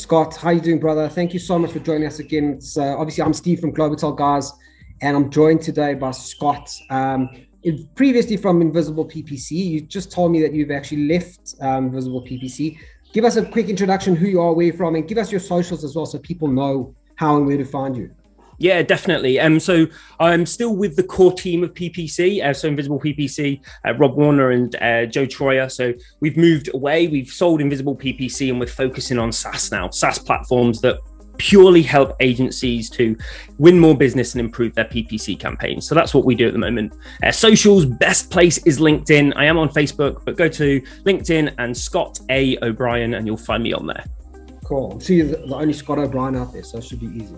Scott. How you doing, brother? Thank you so much for joining us again. It's, obviously, I'm Steve from Globital, guys, and I'm joined today by Scott. Previously from Invisible PPC, you just told me that you've actually left Invisible PPC. Give us a quick introduction, who you are, where you're from, and give us your socials as well so people know how and where to find you. Yeah, definitely. So I'm still with the core team of PPC, so Invisible PPC, Rob Warner and Joe Troyer. So we've moved away, we've sold Invisible PPC, and we're focusing on SaaS now, SaaS platforms that purely help agencies to win more business and improve their PPC campaigns. So that's what we do at the moment. Socials, best place is LinkedIn. I am on Facebook, but go to LinkedIn and Scott A. O'Brien and you'll find me on there. Cool. I'm sure you're the only Scott O'Brien out there, so it should be easy.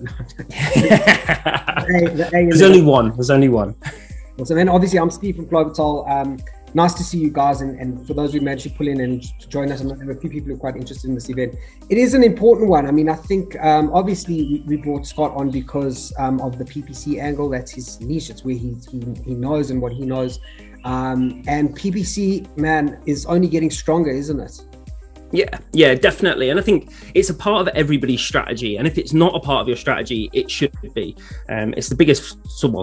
There's only one. There's only one. So then, obviously, I'm Steve from Globital. Nice to see you guys, and for those who managed to pull in and to join us, and there are a few people who are quite interested in this event. It is an important one. I mean, I think obviously we brought Scott on because of the PPC angle. That's his niche. It's where he knows and what he knows. And PPC, man, is only getting stronger, isn't it? Yeah, definitely. And I think it's a part of everybody's strategy. And if it's not a part of your strategy, it should be. It's the biggest,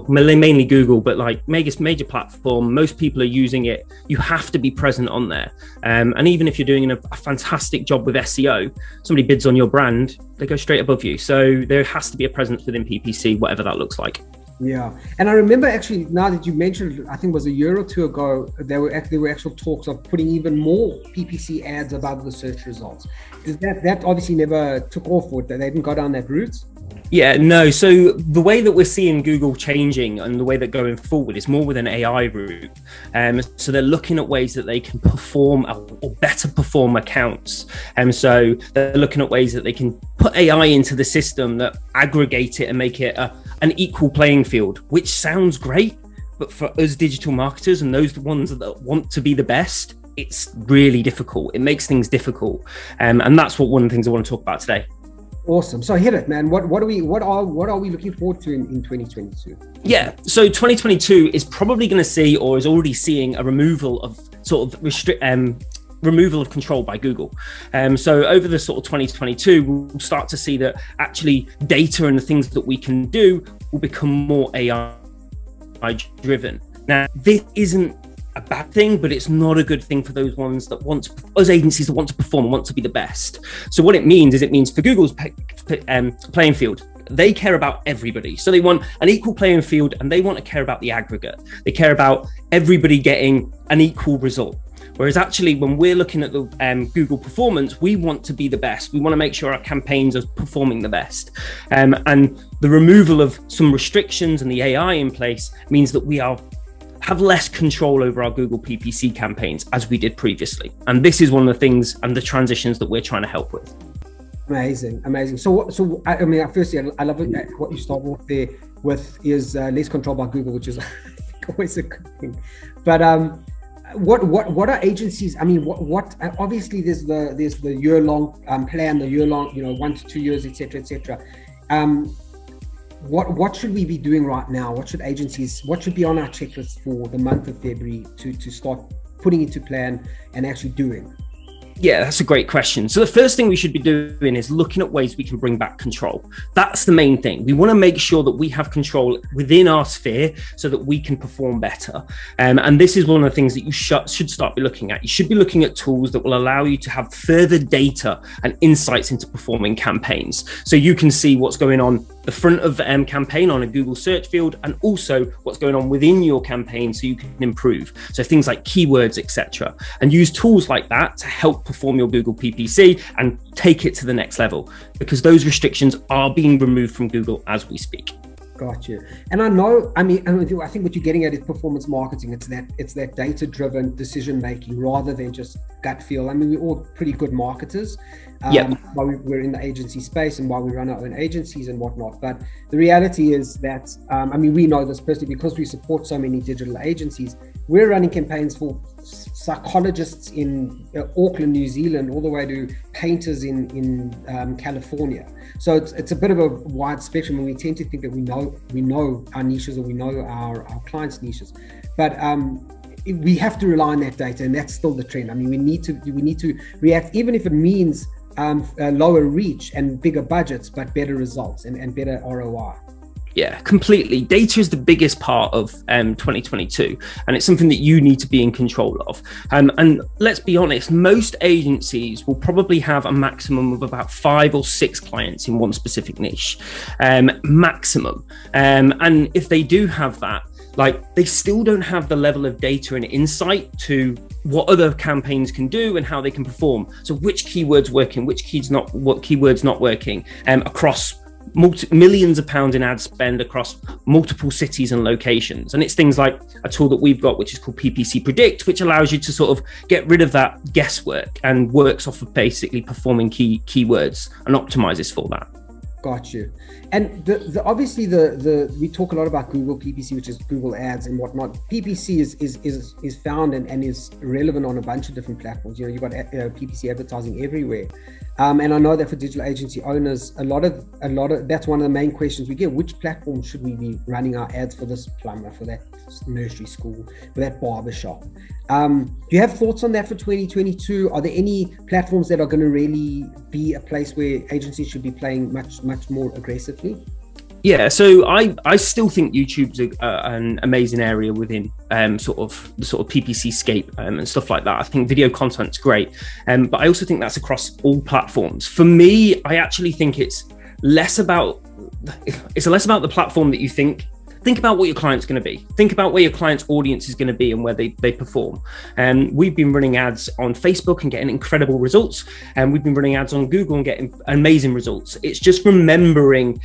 mainly Google, but like major platform, most people are using it. You have to be present on there. And even if you're doing a fantastic job with SEO, somebody bids on your brand, they go straight above you. So there has to be a presence within PPC, whatever that looks like. Yeah, and I remember actually, now that you mentioned, I think it was a year or two ago, there were actual talks of putting even more PPC ads above the search results. That obviously never took off, or they didn't go down that route? Yeah, no. So the way that we're seeing Google changing and the way that going forward is more with an AI route. So they're looking at ways that they can perform or better perform accounts. So they're looking at ways that they can put AI into the system that aggregate it and make it an equal playing field, which sounds great. But for us digital marketers and those ones that want to be the best, it's really difficult. It makes things difficult. And that's one of the things I want to talk about today. Awesome. So hit it, man. What are we looking forward to in 2022? Yeah. So 2022 is probably going to see, or is already seeing, a removal of sort of removal of control by Google. So over the sort of 2022, we'll start to see that actually data and the things that we can do will become more AI driven. Now, this isn't a bad thing, but it's not a good thing for those ones that those agencies that want to perform and want to be the best. So what it means for Google's playing field, they care about everybody. So they want an equal playing field and they want to care about the aggregate. They care about everybody getting an equal result. Whereas actually, when we're looking at the Google performance, we want to be the best. We want to make sure our campaigns are performing the best. And the removal of some restrictions and the AI in place means that we have less control over our Google PPC campaigns as we did previously. And this is one of the things and the transitions that we're trying to help with. Amazing. So I mean, firstly, I love it. What you start off there with is less control by Google, which is always a good thing. But what are agencies? I mean, what obviously there's the year-long plan, the year-long, 1 to 2 years, etc. What should we be doing right now? What should be on our checklist for the month of February to start putting into plan and actually doing? Yeah, that's a great question. So the first thing we should be doing is looking at ways we can bring back control. That's the main thing. We want to make sure that we have control within our sphere so that we can perform better. And this is one of the things that you should start be looking at. You should be looking at tools that will allow you to have further data and insights into performing campaigns. So you can see what's going on the front of the campaign on a Google search field, and also what's going on within your campaign so you can improve. So things like keywords, etc. And use tools like that to help perform your Google PPC and take it to the next level, because those restrictions are being removed from Google as we speak. Got you. And I think what you're getting at is performance marketing. It's that data-driven decision making rather than just gut feel. I mean, we're all pretty good marketers while we're in the agency space and while we run our own agencies and whatnot. But the reality is that, we know this personally because we support so many digital agencies. We're running campaigns for psychologists in Auckland, New Zealand, all the way to painters in California. So it's a bit of a wide spectrum, and we tend to think that we know our niches, or we know our clients' niches, but we have to rely on that data, and that's still the trend. I mean, we need to react, even if it means lower reach and bigger budgets, but better results and better ROI. Yeah, completely. Data is the biggest part of 2022, and it's something that you need to be in control of. And let's be honest, most agencies will probably have a maximum of about 5 or 6 clients in one specific niche, maximum. And if they do have that, like, they still don't have the level of data and insight to what other campaigns can do and how they can perform. So which keywords working, what keywords not working, across millions of pounds in ad spend across multiple cities and locations. And it's things like a tool that we've got, which is called PPC Predict, which allows you to sort of get rid of that guesswork and works off of basically performing keywords and optimizes for that. Got you. And obviously we talk a lot about Google PPC, which is Google Ads and whatnot. PPC is found and is relevant on a bunch of different platforms. You've got PPC advertising everywhere. And I know that for digital agency owners, a lot of that's one of the main questions we get. Which platform should we be running our ads for? This plumber, for that nursery school, for that barbershop? Do you have thoughts on that for 2022? Are there any platforms that are going to really be a place where agencies should be playing much more aggressively? Yeah, so I still think YouTube's an amazing area within sort of PPC scape and stuff like that. I think video content's great, but I also think that's across all platforms. For me, I actually think it's less about the platform that you think. Think about what your client's going to be. Think about where your client's audience is going to be and where they perform. And we've been running ads on Facebook and getting incredible results. And we've been running ads on Google and getting amazing results. It's just remembering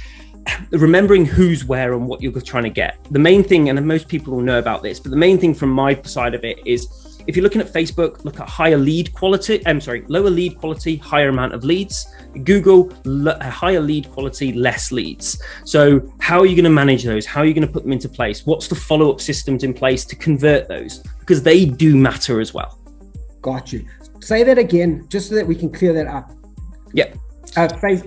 who's where and what you're trying to get. The main thing, and most people will know about this, but the main thing from my side of it is, if you're looking at Facebook, look at lower lead quality, higher amount of leads. Google, higher lead quality, less leads. So how are you going to manage those? How are you going to put them into place? What's the follow-up systems in place to convert those? Because they do matter as well. Got you. Say that again, just so that we can clear that up. Yeah.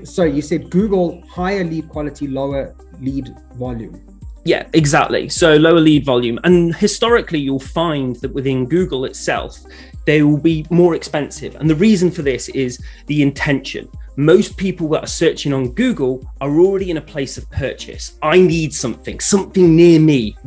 So you said Google, higher lead quality, lower lead volume. Yeah, exactly. So lower lead volume. And historically, you'll find that within Google itself, they will be more expensive. And the reason for this is the intention. Most people that are searching on Google are already in a place of purchase. I need something near me.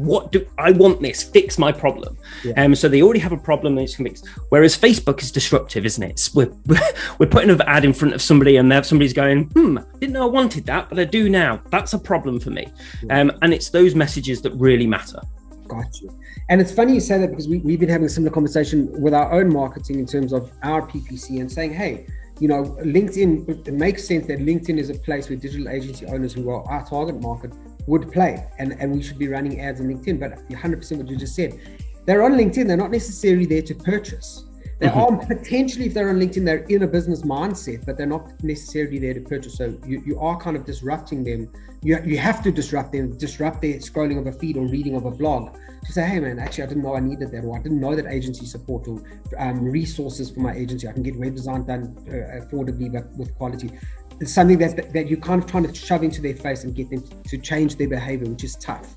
I want this, fix my problem. Yeah. So they already have a problem that it's fixed. Whereas Facebook is disruptive, isn't it? We're putting an ad in front of somebody and somebody's going, didn't know I wanted that, but I do now. That's a problem for me. Yeah. And it's those messages that really matter. Got you. And it's funny you say that, because we've been having a similar conversation with our own marketing in terms of our PPC and saying, hey, LinkedIn, it makes sense that LinkedIn is a place where digital agency owners who are our target market would play, and we should be running ads on LinkedIn. But 100% what you just said, they're on LinkedIn, they're not necessarily there to purchase. They are potentially, if they're on LinkedIn, they're in a business mindset, but they're not necessarily there to purchase. So you are kind of disrupting them. You have to disrupt their scrolling of a feed or reading of a blog to say, hey man, actually I didn't know I needed that, or I didn't know that agency support or resources for my agency. I can get web design done affordably but with quality. It's something that you're kind of trying to shove into their face and get them to change their behavior, which is tough.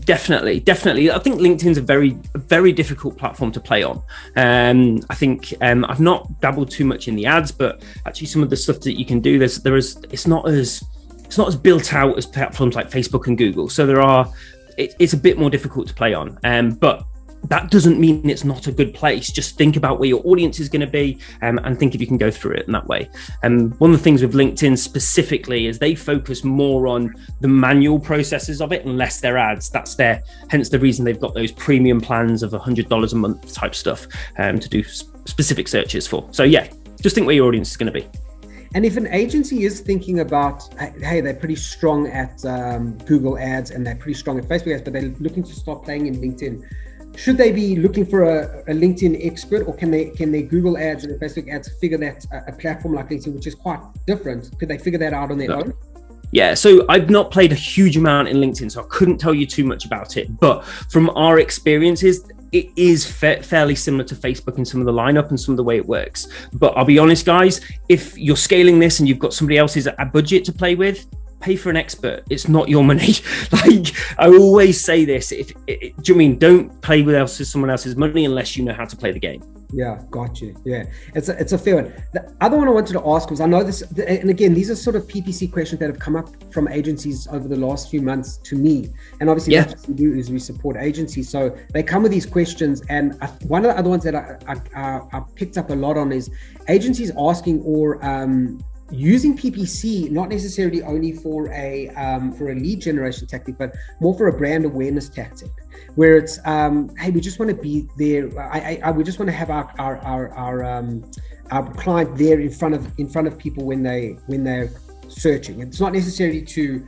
Definitely. I think LinkedIn's a very difficult platform to play on. I think I've not dabbled too much in the ads, but actually some of the stuff that you can do, it's not as built out as platforms like Facebook and Google. So it's a bit more difficult to play on. But that doesn't mean it's not a good place. Just think about where your audience is going to be, and think if you can go through it in that way. And one of the things with LinkedIn specifically is they focus more on the manual processes of it and less their ads. Hence the reason they've got those premium plans of $100 a month type stuff to do specific searches for. So yeah, just think where your audience is going to be. And if an agency is thinking about, hey, they're pretty strong at Google ads and they're pretty strong at Facebook ads, but they're looking to start playing in LinkedIn, should they be looking for a LinkedIn expert, or can they Google ads and Facebook ads figure that a platform like LinkedIn, which is quite different, could they figure that out on their own? Yeah, so I've not played a huge amount in LinkedIn, so I couldn't tell you too much about it. But from our experiences, it is fairly similar to Facebook in some of the lineup and some of the way it works. But I'll be honest, guys, if you're scaling this and you've got somebody else's budget to play with, pay for an expert. It's not your money. Like I always say this, don't play with someone else's money unless you know how to play the game. Yeah, got you. Yeah, it's a fair one. The other one I wanted to ask was, I know this, and again, these are sort of PPC questions that have come up from agencies over the last few months to me. And obviously, what we do is we support agencies, so they come with these questions. And one of the other ones that I picked up a lot on is agencies asking or using PPC, not necessarily only for a lead generation tactic, but more for a brand awareness tactic, where it's hey, we just want to be there. We just want to have our client there in front of people when they're searching. It's not necessarily to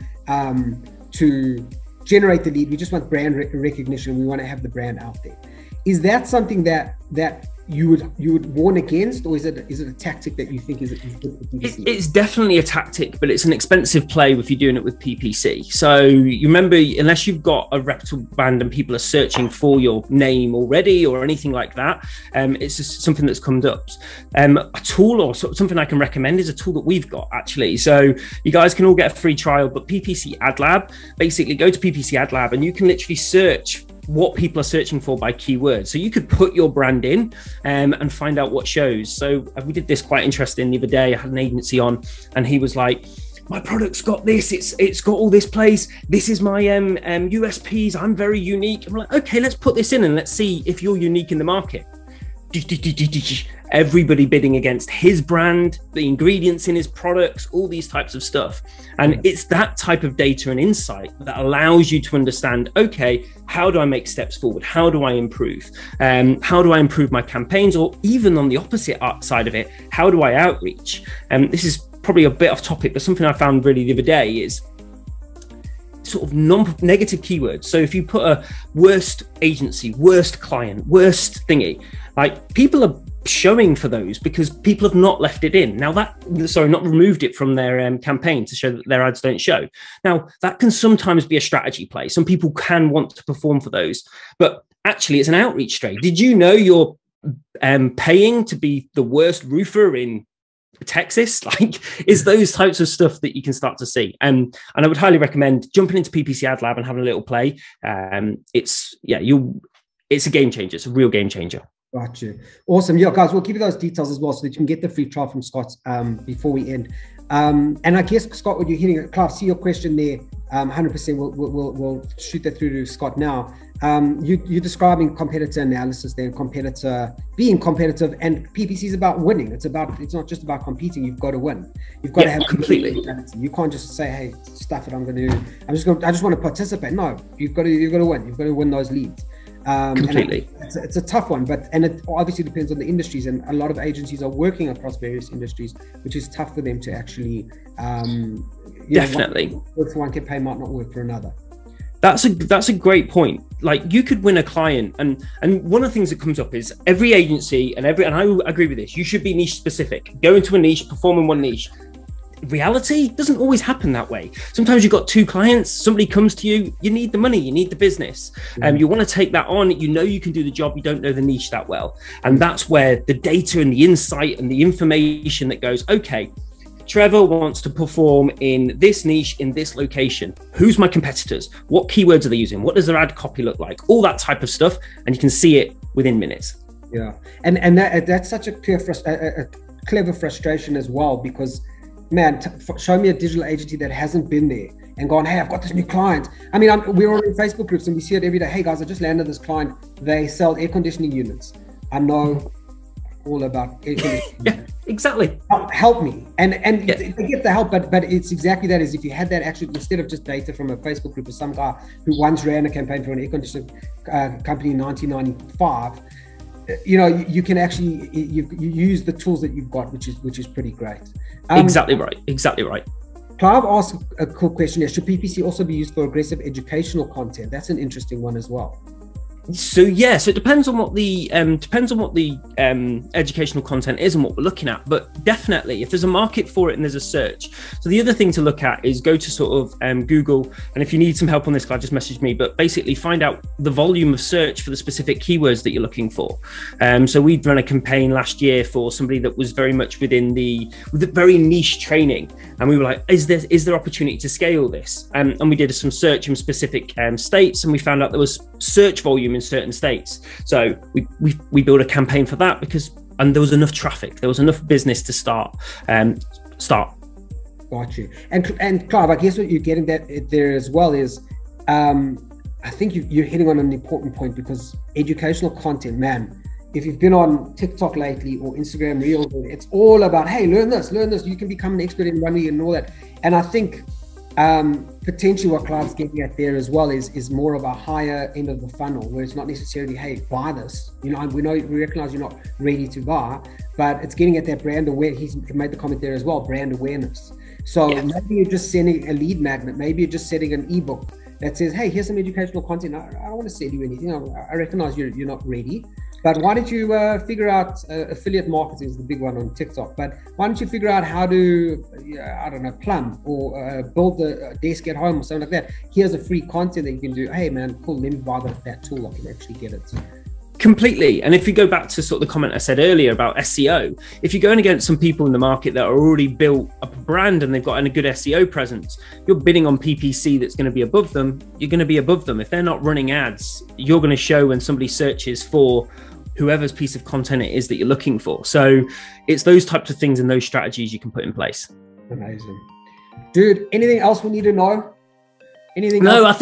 generate the lead. We just want brand recognition. We want to have the brand out there. Is that something that you would warn against, or is it a tactic that you think is good for PPC? It's definitely a tactic, but it's an expensive play if you're doing it with PPC. So you remember, unless you've got a reputable brand and people are searching for your name already or anything like that, it's just something that's come up. A tool or something I can recommend is a tool that we've got actually. So you guys can all get a free trial, but PPC Ad Lab, basically go to PPC Ad Lab and you can literally search what people are searching for by keywords. So you could put your brand in and find out what shows. So we did this quite interesting the other day. I had an agency on and he was like, my product's got this, it's got all this place, this is my USPs, I'm very unique. And we're like, okay, let's put this in and let's see if you're unique in the market. Everybody bidding against his brand, the ingredients in his products, all these types of stuff. And it's that type of data and insight that allows you to understand, okay, how do I make steps forward? How do I improve? How do I improve my campaigns? Or even on the opposite side of it, how do I outreach? This is probably a bit off topic, but something I found really the other day is sort of negative keywords. So if you put a worst agency, worst client, worst thingy, like people are showing for those because people have not left it in. Now not removed it from their campaign to show that their ads don't show. Now that can sometimes be a strategy play. Some people can want to perform for those, but actually it's an outreach strategy. Did you know you're paying to be the worst roofer in Texas? Like, is those types of stuff that you can start to see. And I would highly recommend jumping into PPC Ad Lab and having a little play. It's a game changer. It's a real game changer. Got you. Awesome. Yeah, guys, we'll give you those details as well so that you can get the free trial from Scott before we end. And I guess, Scott, what you're hitting, Clive, see your question there. 100%. We'll shoot that through to Scott now. You're describing competitor analysis there, being competitive, and PPC is about winning. It's not just about competing. You've got to win. You've got to have completely. You can't just say, "Hey, stuff it. I just want to participate." No, you've got to win. You've got to win those leads. Completely. It's a tough one, and it obviously depends on the industries, and a lot of agencies are working across various industries, which is tough for them to actually definitely work for one campaign might not work for another. That's a great point. Like, you could win a client, and one of the things that comes up is every agency and I agree with this, you should be niche specific. Go into a niche, perform in one niche. Reality doesn't always happen that way. Sometimes you've got two clients, somebody comes to you, you need the money, you need the business, and you want to take that on. You know you can do the job, you don't know the niche that well, and that's where the data and the insight and the information that goes, okay, Trevor wants to perform in this niche, in this location. Who's my competitors? What keywords are they using? What does their ad copy look like? All that type of stuff, and you can see it within minutes. Yeah, and that's such a clever frustration as well, because man, show me a digital agency that hasn't been there and gone, hey, I've got this new client. I mean, we're all in Facebook groups and we see it every day. Hey guys, I just landed this client. They sell air conditioning units. I know all about air conditioning. Yeah, exactly. Help me. And they get the help, but it's exactly that. Is if you had that actually, instead of just data from a Facebook group of some guy who once ran a campaign for an air conditioning company in 1995, you can actually you use the tools that you've got, which is pretty great. Exactly right. Clive asked a cool question here. Should PPC also be used for aggressive educational content? That's an interesting one as well. So it depends on what the educational content is and what we're looking at, but definitely if there's a market for it and there's a search. So the other thing to look at is go to sort of Google, and if you need some help on this, Clive, just message me, but basically find out the volume of search for the specific keywords that you're looking for. So we'd run a campaign last year for somebody that was very much with very niche training, and we were like, is there opportunity to scale this? And we did some search in specific states, and we found out there was search volume in certain states. So we built a campaign for that and there was enough traffic, there was enough business to start. Got you. And Clive, I guess what you're getting there as well is, I think you're hitting on an important point, because educational content, man, if you've been on TikTok lately or Instagram Reels, it's all about, hey, learn this, you can become an expert in 1 week and all that. And I think potentially what Clive's getting at there as well is more of a higher end of the funnel, where it's not necessarily, hey, buy this. We recognize you're not ready to buy, but it's getting at that brand awareness. He's made the comment there as well, brand awareness. So maybe you're just sending a lead magnet, maybe you're just setting an ebook that says, hey, here's some educational content. I don't want to sell you anything. I recognize you're not ready, but why don't you figure out, affiliate marketing is the big one on TikTok, but why don't you figure out how to, I don't know, plumb or build the desk at home or something like that. Here's a free content that you can do. Hey man, cool, let me buy that tool. I can actually get it. Completely. And if you go back to sort of the comment I said earlier about SEO, if you're going against some people in the market that are already built a brand and they've got a good SEO presence, you're bidding on PPC that's going to be above them, you're going to be above them. If they're not running ads, you're going to show when somebody searches for whoever's piece of content it is that you're looking for. So it's those types of things and those strategies you can put in place. Amazing. Dude, anything else we need to know? Anything No, else? I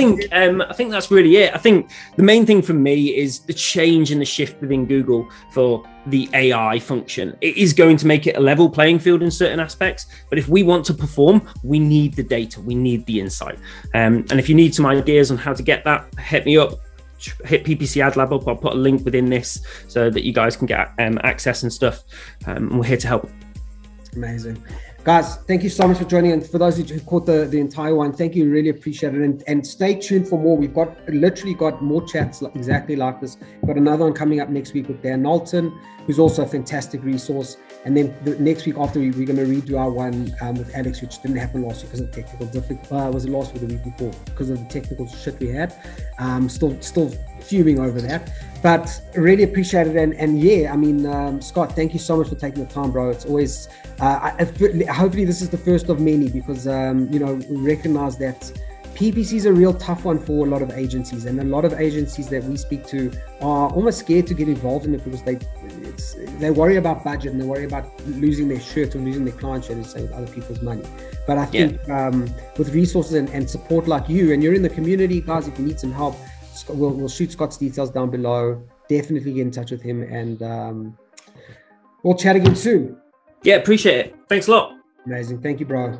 think that's really it. I think the main thing for me is the change and the shift within Google for the AI function. It is going to make it a level playing field in certain aspects, but if we want to perform, we need the data, we need the insight. And if you need some ideas on how to get that, hit me up. Hit PPC Ad Lab up. I'll put a link within this so that you guys can get access and stuff. And we're here to help. Amazing. Guys, thank you so much for joining. And for those who caught the entire one, thank you. Really appreciate it. And stay tuned for more. We've literally got more chats exactly like this. Got another one coming up next week with Dan Knowlton, who's also a fantastic resource. And then the next week after, we're going to redo our one with Alex, which didn't happen last week because of technical difficulties. Was it last week or the week before? Because of the technical shit we had. Still fuming over that. But really appreciate it. And yeah, I mean, Scott, thank you so much for taking the time, bro. It's always, hopefully this is the first of many, because, we recognize that PPC is a real tough one for a lot of agencies, and a lot of agencies that we speak to are almost scared to get involved in it because they worry about budget and they worry about losing their shirt or losing their client shirt, as saying with other people's money. But I think with resources and support like you, and you're in the community, guys, if you need some help, we'll shoot Scott's details down below. Definitely get in touch with him, and we'll chat again soon. Yeah, appreciate it. Thanks a lot. Amazing. Thank you, bro.